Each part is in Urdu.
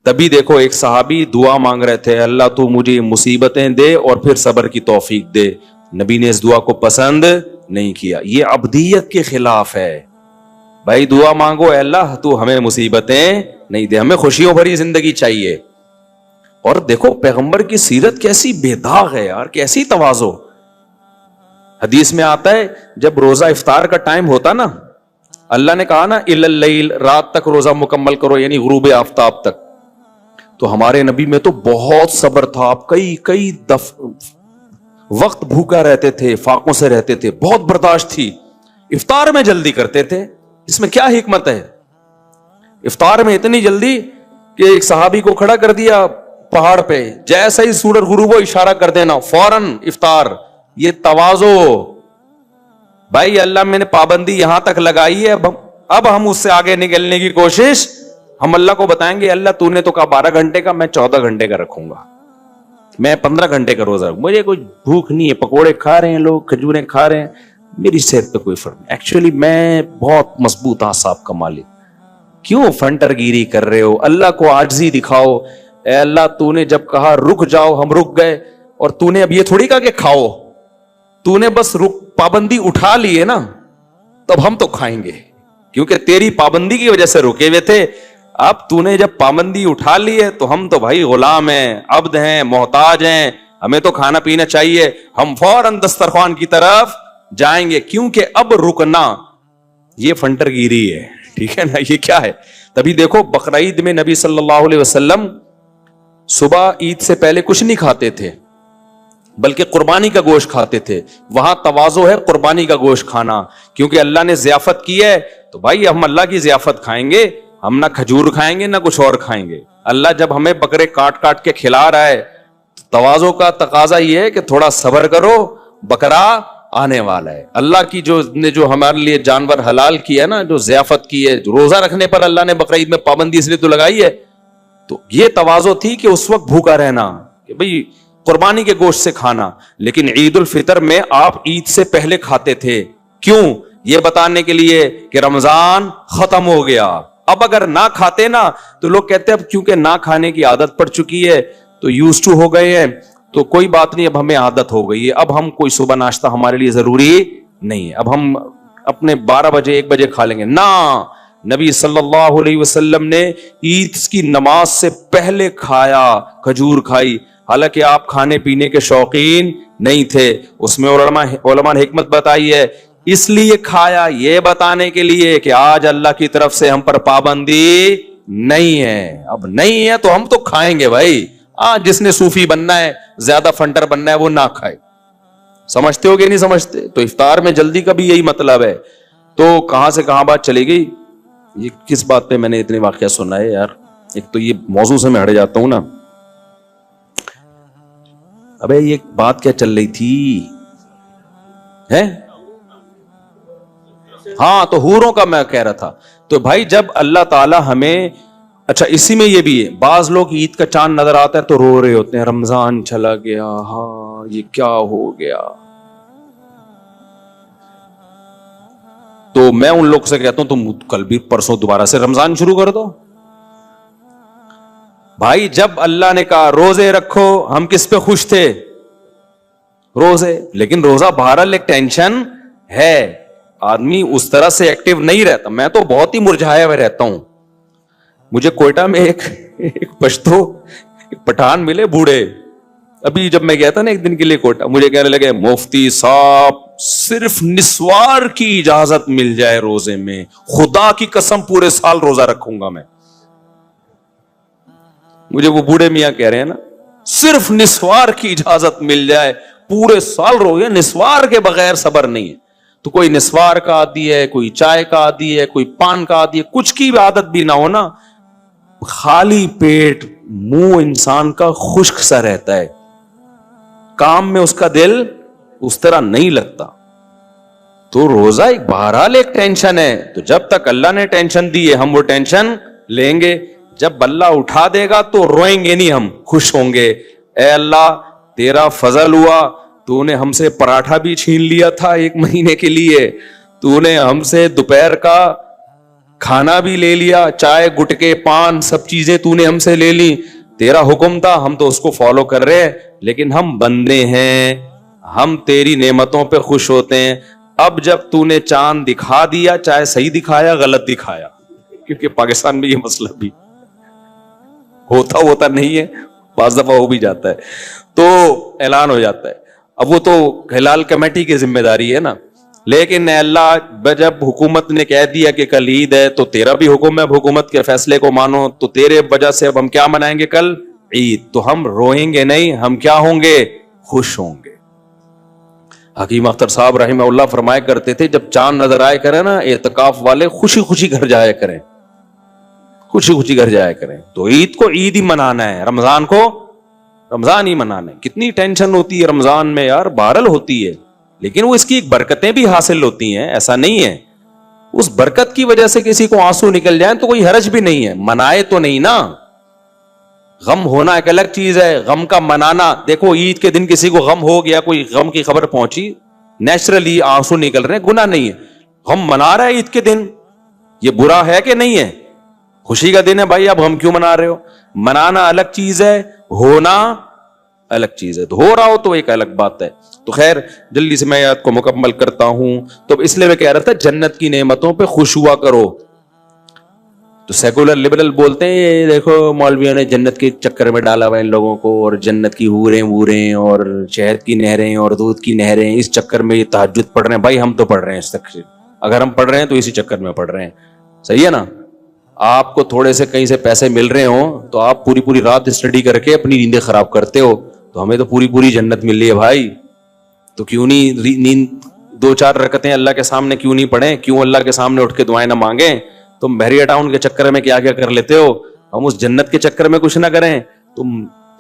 تبھی دیکھو ایک صحابی دعا مانگ رہے تھے, اللہ تو مجھے مصیبتیں دے اور پھر صبر کی توفیق دے. نبی نے اس دعا کو پسند نہیں کیا. یہ عبدیت کے خلاف ہے. بھائی دعا مانگو, اے اللہ تو ہمیں مصیبتیں نہیں دے, ہمیں خوشیوں بھری زندگی چاہیے. اور دیکھو پیغمبر کی سیرت کیسی بے داغ ہے یار, کیسی تواضع. حدیث میں آتا ہے جب روزہ افطار کا ٹائم ہوتا نا, اللہ نے کہا نا الی اللیل, رات تک روزہ مکمل کرو, یعنی غروب آفتاب تک. تو ہمارے نبی میں تو بہت صبر تھا. آپ کئی وقت بھوکا رہتے تھے, فاقوں سے رہتے تھے, بہت برداشت تھی. افطار میں جلدی کرتے تھے. اس میں کیا حکمت ہے؟ افطار میں اتنی جلدی کہ ایک صحابی کو کھڑا کر دیا پہاڑ پہ, جیسا ہی سورج غروب ہو اشارہ کر دینا, فوراً افطار. یہ تواضع. بھائی اللہ میں نے پابندی یہاں تک لگائی ہے, اب ہم اس سے آگے نکلنے کی کوشش, ہم اللہ کو بتائیں گے اللہ تو نے تو کہا 12 گھنٹے کا, میں 14 گھنٹے کا رکھوں گا, میں 15 گھنٹے کا روزہ رکھوں, مجھے کوئی بھوک نہیں ہے. پکوڑے کھا رہے ہیں لوگ, کھجوریں کھا رہے ہیں, میری صحت پہ کوئی فرق نہیں. ایکچولی میں بہت مضبوط اعصاب کا مالک. کیوں فنٹر گیری کر رہے ہو؟ اللہ کو عاجزی دکھاؤ. اے اللہ تو نے جب کہا رک جاؤ ہم رک گئے, اور تو نے اب یہ تھوڑی کہا کہ کھاؤ, تو نے بس پابندی اٹھا لی ہے نا, تب ہم تو کھائیں گے کیونکہ تیری پابندی کی وجہ سے رکے ہوئے تھے. اب تو نے جب پابندی اٹھا لی ہے تو ہم تو بھائی غلام ہیں, عبد ہیں, محتاج ہیں, ہمیں تو کھانا پینا چاہیے. ہم فوراً دسترخوان کی طرف جائیں گے کیونکہ اب رکنا یہ فنٹر گیری ہے. ٹھیک ہے نا, یہ کیا ہے؟ تبھی دیکھو بقرعید میں نبی صلی اللہ علیہ وسلم صبح عید سے پہلے کچھ نہیں کھاتے تھے بلکہ قربانی کا گوشت کھاتے تھے. وہاں تواضع ہے قربانی کا گوشت کھانا, کیونکہ اللہ نے ضیافت کی ہے تو بھائی ہم اللہ کی ضیافت کھائیں گے. ہم نہ کھجور کھائیں گے نہ کچھ اور کھائیں گے. اللہ جب ہمیں بکرے کاٹ کاٹ کے کھلا رہا ہے, تواضع کا تقاضا یہ ہے کہ تھوڑا صبر کرو, بکرا آنے والا ہے. اللہ کی جو ہمارے لیے جانور حلال کیا ہے نا, جو ضیافت کی ہے, روزہ رکھنے پر اللہ نے بقرعید میں پابندی اس لیے تو لگائی ہے. تو یہ تواضع تھی کہ اس وقت بھوکا رہنا, کہ بھئی قربانی کے گوشت سے کھانا. لیکن عید الفطر میں آپ عید سے پہلے کھاتے تھے. کیوں؟ یہ بتانے کے لیے کہ رمضان ختم ہو گیا. اب اگر نہ کھاتے نا تو لوگ کہتے ہیں اب کیونکہ نہ کھانے کی عادت پڑ چکی ہے تو یوز ٹو ہو گئے ہیں, تو کوئی بات نہیں, اب ہمیں عادت ہو گئی ہے, اب ہم کوئی صبح ناشتہ ہمارے لیے ضروری نہیں ہے, اب ہم اپنے 12 بجے 1 بجے کھا لیں گے. نہ, نبی صلی اللہ علیہ وسلم نے عید کی نماز سے پہلے کھایا, کھجور کھائی. حالانکہ آپ کھانے پینے کے شوقین نہیں تھے. اس میں علماء نے حکمت بتائی ہے, اس لیے کھایا یہ بتانے کے لیے کہ آج اللہ کی طرف سے ہم پر پابندی نہیں ہے. اب نہیں ہے تو ہم تو کھائیں گے بھائی. جس نے صوفی بننا ہے, زیادہ فنٹر بننا ہے, وہ نہ کھائے. سمجھتے ہو کہ نہیں سمجھتے؟ تو افطار میں جلدی کا بھی یہی مطلب ہے. تو کہاں سے کہاں بات چلی گئی؟ یہ کس بات پہ میں نے اتنے واقعہ سنا ہے یار. ایک تو یہ موضوع سے میں ہٹ جاتا ہوں نا. ابے یہ بات کیا چل رہی تھی ہے؟ ہاں, تو حوروں کا میں کہہ رہا تھا. تو بھائی جب اللہ تعالی ہمیں, اچھا اسی میں یہ بھی ہے, بعض لوگ عید کا چاند نظر آتا ہے تو رو رہے ہوتے ہیں, رمضان چلا گیا, ہاں یہ کیا ہو گیا. تو میں ان لوگ سے کہتا ہوں تم کل بھی پرسوں دوبارہ سے رمضان شروع کر دو. بھائی جب اللہ نے کہا روزے رکھو, ہم کس پہ خوش تھے؟ روزے. لیکن روزہ بہرحال ایک ٹینشن ہے, آدمی اس طرح سے ایکٹیو نہیں رہتا. میں تو بہت ہی مرجھایا ہوا رہتا ہوں. مجھے کوئٹہ میں ایک پشتو پٹھان ملے بوڑھے. ابھی جب میں گیا تھا نا ایک دن کے لیے کوئٹہ, مجھے کہنے لگے مفتی صاحب صرف نسوار کی اجازت مل جائے روزے میں, خدا کی قسم پورے سال روزہ رکھوں گا میں. مجھے وہ بوڑھے میاں کہہ رہے ہیں نا, صرف نسوار کی اجازت مل جائے پورے سال روزے, نسوار کے بغیر صبر نہیں ہے. تو کوئی نسوار کا عادی ہے, کوئی چائے کا عادی ہے, کوئی پان کا عادی ہے, کچھ کی عادت بھی نہ ہونا, خالی پیٹ منہ انسان کا خشک سا رہتا ہے, کام میں اس کا دل اس طرح نہیں لگتا. تو روزہ ایک بہرحال ایک ٹینشن ہے. تو جب تک اللہ نے ٹینشن دی ہے ہم وہ ٹینشن لیں گے. جب اللہ اٹھا دے گا تو روئیں گے نہیں, ہم خوش ہوں گے. اے اللہ تیرا فضل ہوا, تو نے ہم سے پراٹھا بھی چھین لیا تھا 1 مہینے کے لیے, تو نے ہم سے دوپہر کا کھانا بھی لے لیا, چائے گٹکے پان سب چیزیں تو نے ہم سے لے لی, تیرا حکم تھا ہم تو اس کو فالو کر رہے ہیں, لیکن ہم بندے ہیں, ہم تیری نعمتوں پہ خوش ہوتے ہیں. اب جب تو نے چاند دکھا دیا, چاہے صحیح دکھایا غلط دکھایا, کیونکہ پاکستان میں یہ مسئلہ بھی ہوتا نہیں ہے, بعض دفعہ ہو بھی جاتا ہے, تو اعلان ہو جاتا ہے. اب وہ تو ہلال کمیٹی کی ذمہ داری ہے نا, لیکن اللہ جب حکومت نے کہہ دیا کہ کل عید ہے تو تیرا بھی حکم ہے, اب حکومت کے فیصلے کو مانو, تو تیرے وجہ سے اب ہم کیا منائیں گے کل عید, تو ہم روئیں گے نہیں, ہم کیا ہوں گے, خوش ہوں گے. حکیم اختر صاحب رحمہ اللہ فرمایا کرتے تھے جب چاند نظر آئے کرے نا, اعتکاف والے خوشی خوشی گھر جایا کریں, خوشی خوشی گھر جایا کریں. تو عید کو عید ہی منانا ہے, رمضان کو رمضان ہی منانا ہے. کتنی ٹینشن ہوتی ہے رمضان میں یار, بہرحال ہوتی ہے, لیکن وہ اس کی ایک برکتیں بھی حاصل ہوتی ہیں, ایسا نہیں ہے. اس برکت کی وجہ سے کسی کو آنسو نکل جائیں تو کوئی حرج بھی نہیں ہے, منائے تو نہیں نا. غم ہونا ایک الگ چیز ہے, غم کا منانا. دیکھو عید کے دن کسی کو غم ہو گیا, کوئی غم کی خبر پہنچی, نیچرلی آنسو نکل رہے ہیں, گناہ نہیں ہے. غم منا رہا ہے عید کے دن, یہ برا ہے کہ نہیں ہے؟ خوشی کا دن ہے بھائی, اب غم کیوں منا رہے ہو؟ منانا الگ چیز ہے, ہونا الگ چیز ہے. تو ہو رہا ہو تو ایک الگ بات ہے. تو خیر جلدی سے میں یاد کو مکمل کرتا ہوں. تو اس لیے میں کہہ رہا تھا جنت کی نعمتوں پہ خوش ہوا کرو. تو سیکولر لبرل بولتے ہیں یہ دیکھو مولویوں نے جنت کے چکر میں ڈالا ہوا ان لوگوں کو, اور جنت کی حوریں ووریں اور شہد کی نہریں اور دودھ کی نہریں, اس چکر میں یہ تہجد پڑھ رہے ہیں. بھائی ہم تو پڑھ رہے ہیں اس تک, اگر ہم پڑھ رہے ہیں تو اسی چکر میں پڑھ رہے ہیں, صحیح ہے نا. آپ کو تھوڑے سے کہیں سے پیسے مل رہے ہوں تو آپ پوری پوری رات اسٹڈی کر کے اپنی نیندیں خراب کرتے ہو, تو ہمیں تو پوری پوری جنت مل رہی ہے بھائی, تو کیوں نہیں نیند 2-4 رکعتیں اللہ کے سامنے کیوں نہیں پڑھیں, کیوں اللہ کے سامنے اٹھ کے دعائیں نہ مانگیں. تم بحریہ ٹاؤن کے چکر میں کیا کیا کر لیتے ہو, ہم اس جنت کے چکر میں کچھ نہ کریں تو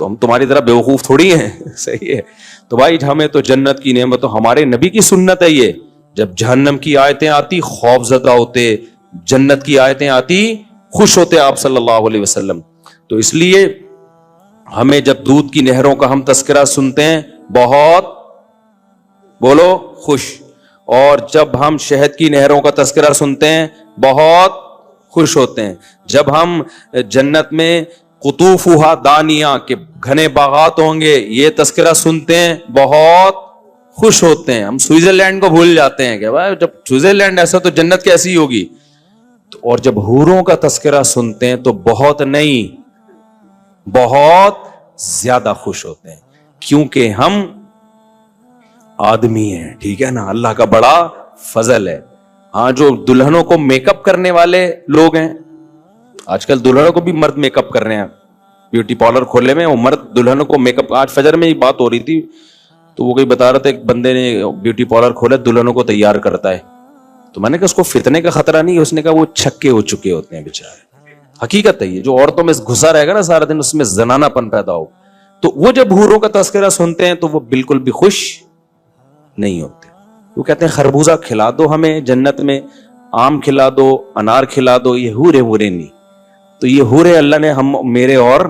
ہم تمہاری طرح بیوقوف تھوڑی ہیں, صحیح ہے. تو بھائی ہمیں تو جنت کی نعمت, تو ہمارے نبی کی سنت ہے یہ, جب جہنم کی آیتیں آتی خوف زدہ ہوتے, جنت کی آیتیں آتی خوش ہوتے آپ صلی اللہ علیہ وسلم. تو اس لیے ہمیں جب دودھ کی نہروں کا ہم تذکرہ سنتے ہیں بہت بولو خوش, اور جب ہم شہد کی نہروں کا تذکرہ سنتے ہیں بہت خوش ہوتے ہیں. جب ہم جنت میں قطوفھا دانیہ کے گھنے باغات ہوں گے یہ تذکرہ سنتے ہیں بہت خوش ہوتے ہیں. ہم سوئٹزرلینڈ کو بھول جاتے ہیں کہ بھائی جب سوئٹزرلینڈ ایسا تو جنت کیسی ہوگی. اور جب حوروں کا تذکرہ سنتے ہیں تو بہت نہیں بہت زیادہ خوش ہوتے ہیں, کیونکہ ہم آدمی ہیں, ٹھیک ہے نا, اللہ کا بڑا فضل ہے. ہاں جو دلہنوں کو میک اپ کرنے والے لوگ ہیں, آج کل دلہنوں کو بھی مرد میک اپ کر رہے ہیں, بیوٹی پارلر کھولے میں, وہ مرد دلہنوں کو میک اپ. آج فجر میں یہ بات ہو رہی تھی تو وہ کوئی بتا رہا تھا ایک بندے نے بیوٹی پارلر کھولا, دلہنوں کو تیار کرتا ہے. تو میں نے کہا اس کو فتنے کا خطرہ نہیں ہے, اس نے کہا وہ چھکے ہو چکے ہوتے ہیں بیچارے. حقیقت ہے یہ, جو عورتوں میں گھسا رہے گا نا سارا دن اس میں زنانہ پن پیدا ہو. تو وہ جب حوروں کا تذکرہ سنتے ہیں تو وہ بالکل بھی خوش نہیں ہوتے. وہ کہتے ہیں خربوزہ کھلا دو ہمیں جنت میں, آم کھلا دو, انار کھلا دو, یہ حورے نہیں. تو یہ حورے اللہ نے ہم میرے اور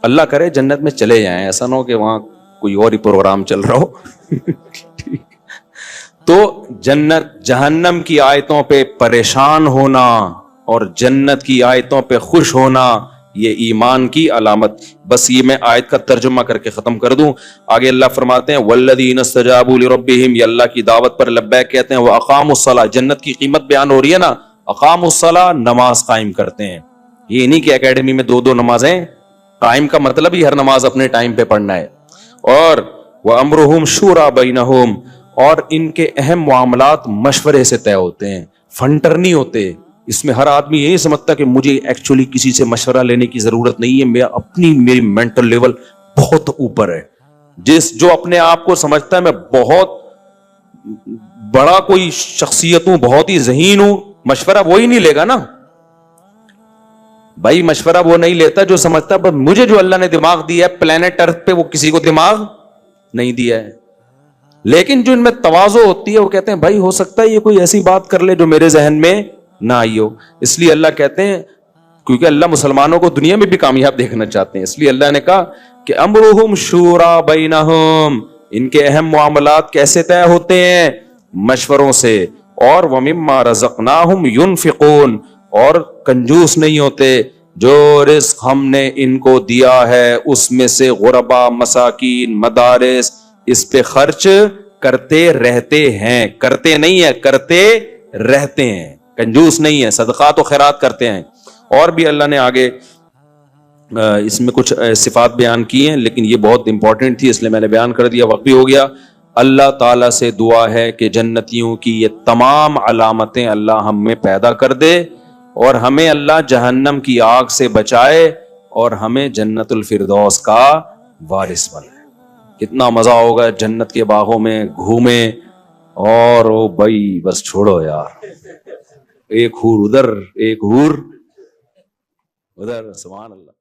اللہ کرے جنت میں چلے جائیں, ایسا نہ ہو کہ وہاں کوئی اور ہی پروگرام چل رہا ہو. تو جنت جہنم کی آیتوں پہ پریشان ہونا اور جنت کی آیتوں پہ خوش ہونا یہ ایمان کی علامت. بس یہ میں آیت کا ترجمہ کر کے ختم کر دوں. آگے اللہ فرماتے ہیں والذین استجابوا لربہم, یہ اللہ کی دعوت پر لبیک کہتے ہیں. واقاموا الصلاۃ, جنت کی قیمت بیان ہو رہی ہے نا, اقاموا الصلاۃ نماز قائم کرتے ہیں. یہ نہیں کہ اکیڈمی میں 2 نمازیں قائم, کا مطلب ہی ہر نماز اپنے ٹائم پہ پڑھنا ہے. اور وامرہم شورا بینہم, اور ان کے اہم معاملات مشورے سے طے ہوتے ہیں, فنٹر نہیں ہوتے. اس میں ہر آدمی یہی سمجھتا کہ مجھے ایکچولی کسی سے مشورہ لینے کی ضرورت نہیں ہے, میری مینٹل لیول بہت اوپر ہے. جو اپنے آپ کو سمجھتا ہے میں بہت بڑا کوئی شخصیت ہوں, بہت ہی ذہین ہوں, مشورہ وہی نہیں لے گا نا بھائی. مشورہ وہ نہیں لیتا جو سمجھتا ہے مجھے جو اللہ نے دماغ دیا ہے پلانٹ ارتھ پہ وہ کسی کو دماغ نہیں دیا ہے. لیکن جو ان میں تواضع ہوتی ہے وہ کہتے ہیں بھائی ہو سکتا ہے یہ کوئی ایسی بات کر لے جو میرے ذہن میں نہ آئی ہو. اس لیے اللہ کہتے ہیں, کیونکہ اللہ مسلمانوں کو دنیا میں بھی کامیاب دیکھنا چاہتے ہیں, اس لیے اللہ نے کہا کہ امرہم شورا بینہم, ان کے اہم معاملات کیسے طے ہوتے ہیں؟ مشوروں سے. اور ومما رزقناہم ینفقون, اور کنجوس نہیں ہوتے. جو رزق ہم نے ان کو دیا ہے اس میں سے غربا، مساکین، مدارس اس پہ خرچ کرتے رہتے ہیں. کرتے نہیں ہے، کرتے رہتے ہیں، کنجوس نہیں ہے، صدقات و خیرات کرتے ہیں. اور بھی اللہ نے آگے اس میں کچھ صفات بیان کی ہیں، لیکن یہ بہت امپورٹنٹ تھی اس لیے میں نے بیان کر دیا، وقت بھی ہو گیا. اللہ تعالیٰ سے دعا ہے کہ جنتیوں کی یہ تمام علامتیں اللہ ہم میں پیدا کر دے، اور ہمیں اللہ جہنم کی آگ سے بچائے، اور ہمیں جنت الفردوس کا وارث بنائے. کتنا مزہ ہوگا جنت کے باغوں میں گھومیں، اور او بھائی بس چھوڑو یار، ایک حور ادھر ایک حور ادھر، سبحان اللہ.